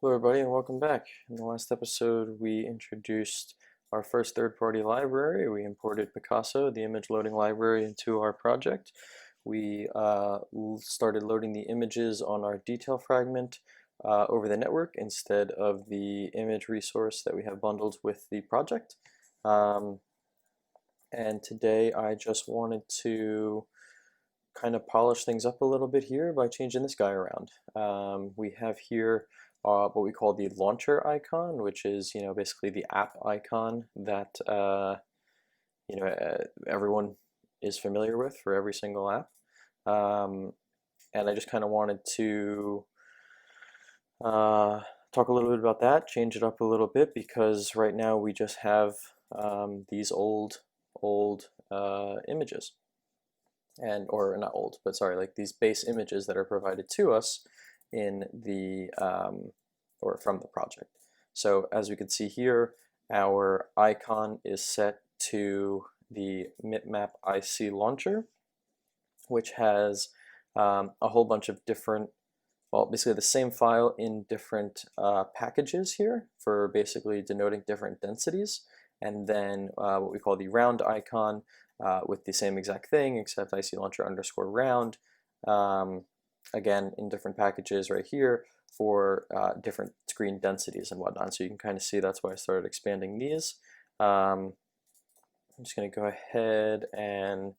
Hello, everybody, and welcome back. In the last episode, we introduced our first third-party library. We imported Picasso, the image loading library, into our project. We started loading the images on our detail fragment over the network instead of the image resource that we have bundled with the project. Um, and today, I just wanted to kind of polish things up a little bit here by changing this guy around. We have here what we call the launcher icon, which is basically the app icon that everyone is familiar with for every single app. Um, and I just kind of wanted to uh, talk a little bit about that, change it up a little bit because right now we just have these old images and or not old, but sorry, like these base images that are provided to us in the or from the project. So as we can see here, our icon is set to the Mipmap IC launcher, which has a whole bunch of different, well, basically the same file in different packages here for basically denoting different densities. And then what we call the round icon with the same exact thing, except IC launcher underscore round. Um, Again, in different packages right here for different screen densities and whatnot. So you can kind of see that's why I started expanding these. I'm just going to go ahead and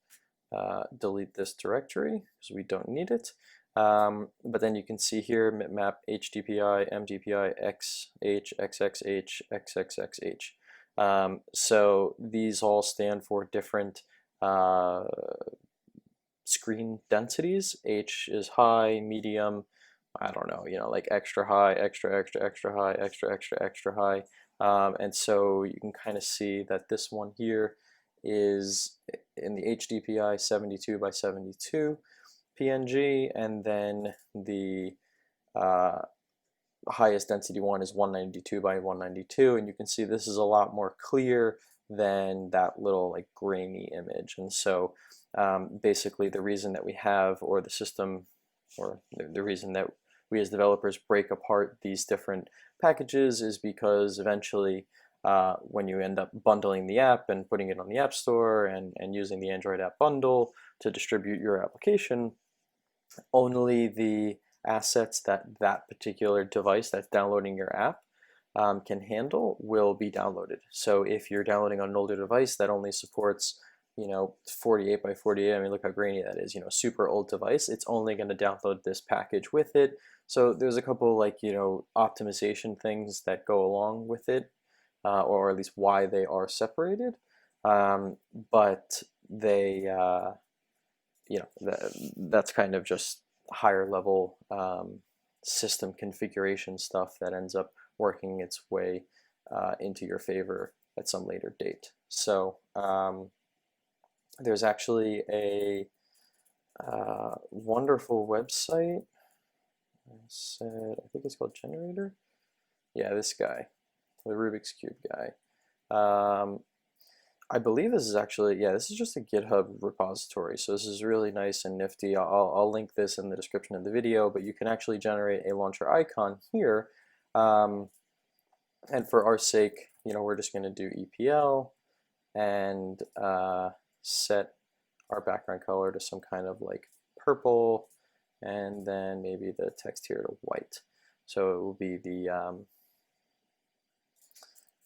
delete this directory because we don't need it. But then you can see here mipmap HDPI, MDPI, XH, XXH, XXXH. So these all stand for different uh, screen densities. H is high, medium, I don't know, like extra high, extra, extra, extra high, extra, extra, extra high. And so you can kind of see that this one here is in the HDPI 72 by 72 PNG, and then the uh, highest density one is 192 by 192, and you can see this is a lot more clear than that little like grainy image. And so basically the reason that we have, or the system, or the reason that we as developers break apart these different packages is because eventually when you end up bundling the app and putting it on the App Store and using the Android app bundle to distribute your application, only the assets that that particular device that's downloading your app can handle will be downloaded. So if you're downloading on an older device that only supports 48 by 48, I mean, look how grainy that is, super old device, it's only going to download this package with it. So there's a couple like, optimization things that go along with it, or at least why they are separated. But they, that's kind of just higher level system configuration stuff that ends up working its way into your favor at some later date. So there's actually a wonderful website. I think it's called Generator. Yeah, this guy, the Rubik's Cube guy. I believe this is actually, yeah, this is just a GitHub repository. So this is really nice and nifty. I'll link this in the description of the video, but you can actually generate a launcher icon here. And for our sake, we're just going to do EPL and set our background color to some kind of like purple, and then maybe the text here to white. So it will be the,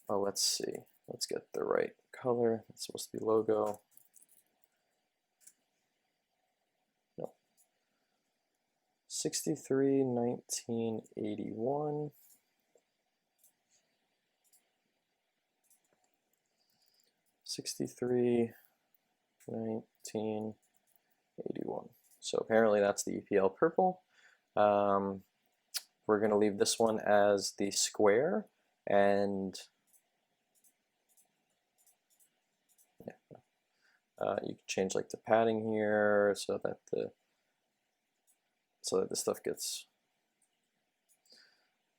well, let's see. Let's get the right color. It's supposed to be logo. No. 63-19-81. 63-19-81. So apparently that's the EPL purple. We're going to leave this one as the square, and you can change like the padding here so that the stuff gets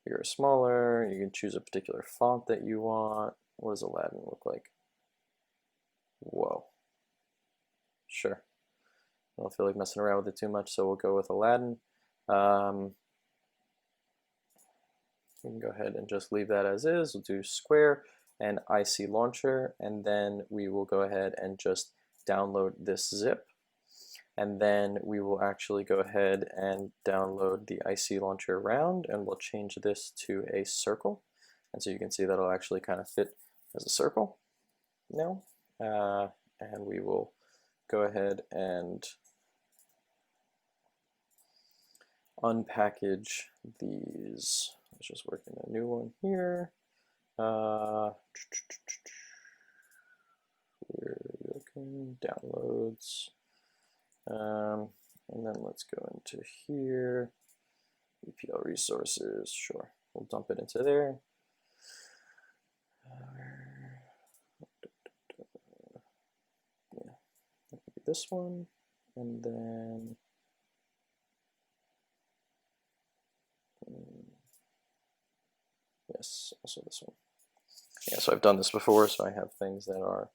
bigger or smaller. You can choose a particular font that you want. What does Aladdin look like? Whoa. Sure. I don't feel like messing around with it too much, so we'll go with Aladdin. We can go ahead and just leave that as is. We'll do square and IC launcher, and then we will go ahead and just download this zip. And then we will actually go ahead and download the IC launcher round, and we'll change this to a circle. And so you can see that'll actually kind of fit as a circle now. And we will go ahead and unpackage these. Let's just work in a new one here. Where are you looking? Downloads. And then let's go into here. EPL resources. Sure, we'll dump it into there. Yeah, this one, and then yes, also this one. Yeah, so I've done this before, so I have things that are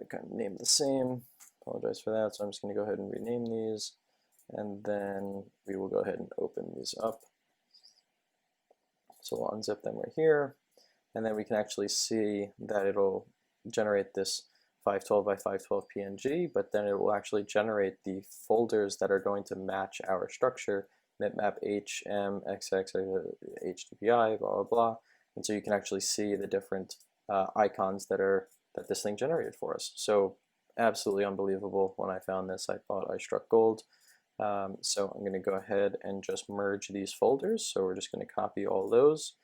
kind of named the same. Apologize for that. So I'm just going to go ahead and rename these, and then we will go ahead and open these up. So we'll unzip them right here, and then we can actually see that it'll generate this 512 by 512 PNG, but then it will actually generate the folders that are going to match our structure, bitmap H, M, XX, HDPI, blah, blah, blah. And so you can actually see the different icons that this thing generated for us. So absolutely unbelievable. When I found this, I thought I struck gold. So I'm going to go ahead and just merge these folders. So we're just going to copy all those,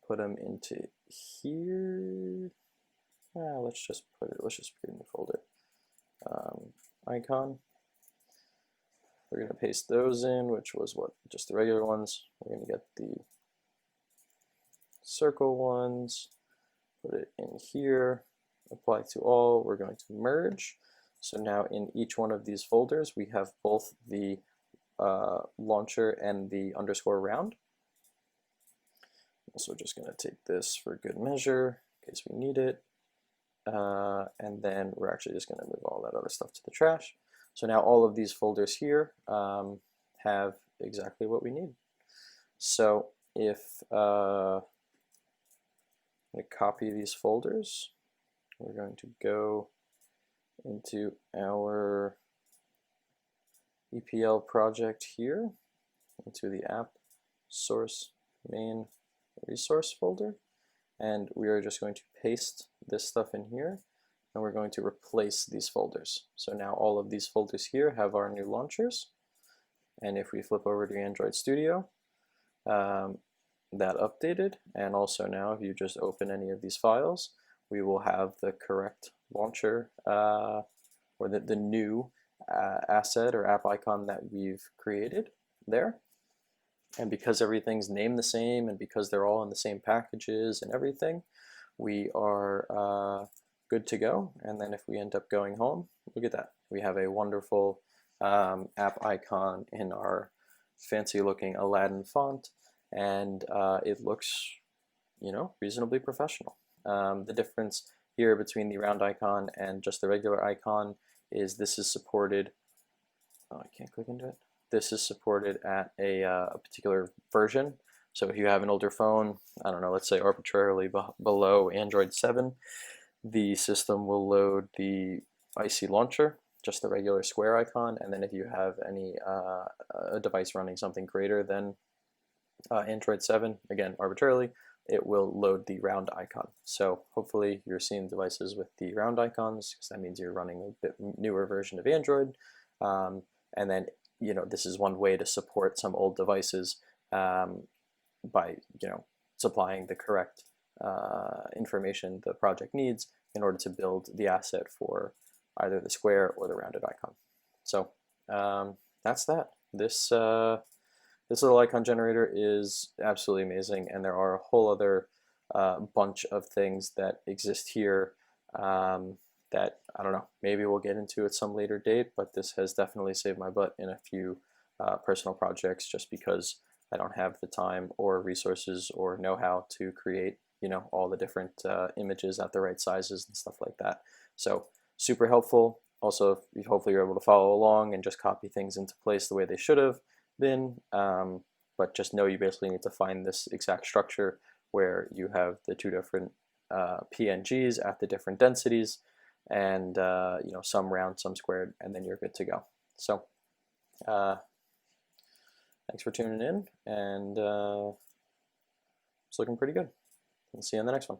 put them into here. Let's just create a new folder. Icon. We're going to paste those in, which was just the regular ones. We're going to get the circle ones, put it in here, apply to all. We're going to merge. So now in each one of these folders, we have both the launcher and the underscore round. So just going to take this for good measure in case we need it. And then we're actually just going to move all that other stuff to the trash. So now all of these folders here have exactly what we need. So if I copy these folders, we're going to go into our EPL project here, into the app source main resource folder, and we are just going to paste this stuff in here, and we're going to replace these folders. So now all of these folders here have our new launchers, and if we flip over to Android Studio, that updated, and also now if you just open any of these files, we will have the correct launcher or the new asset or app icon that we've created there. And because everything's named the same and because they're all in the same packages and everything, we are good to go. And then if we end up going home, look at that. We have a wonderful app icon in our fancy looking Aladdin font, and it looks, reasonably professional. The difference here between the round icon and just the regular icon is this is supported. Oh, I can't click into it. This is supported at a particular version. So if you have an older phone, I don't know, let's say arbitrarily below Android 7, the system will load the IC launcher, just the regular square icon, and then if you have any a device running something greater than Android 7, again arbitrarily, it will load the round icon. So hopefully you're seeing devices with the round icons, because that means you're running a bit newer version of Android. And then this is one way to support some old devices by supplying the correct information the project needs in order to build the asset for either the square or the rounded icon. So that's that. This little icon generator is absolutely amazing, and there are a whole other bunch of things that exist here that, I don't know, maybe we'll get into at some later date, but this has definitely saved my butt in a few personal projects just because I don't have the time or resources or know-how to create, all the different images at the right sizes and stuff like that. So super helpful. Also, hopefully you're able to follow along and just copy things into place the way they should have been. but just know you basically need to find this exact structure where you have the two different PNGs at the different densities, and you know, some round, some squared, and then you're good to go. So thanks for tuning in, and it's looking pretty good. We'll see you on the next one.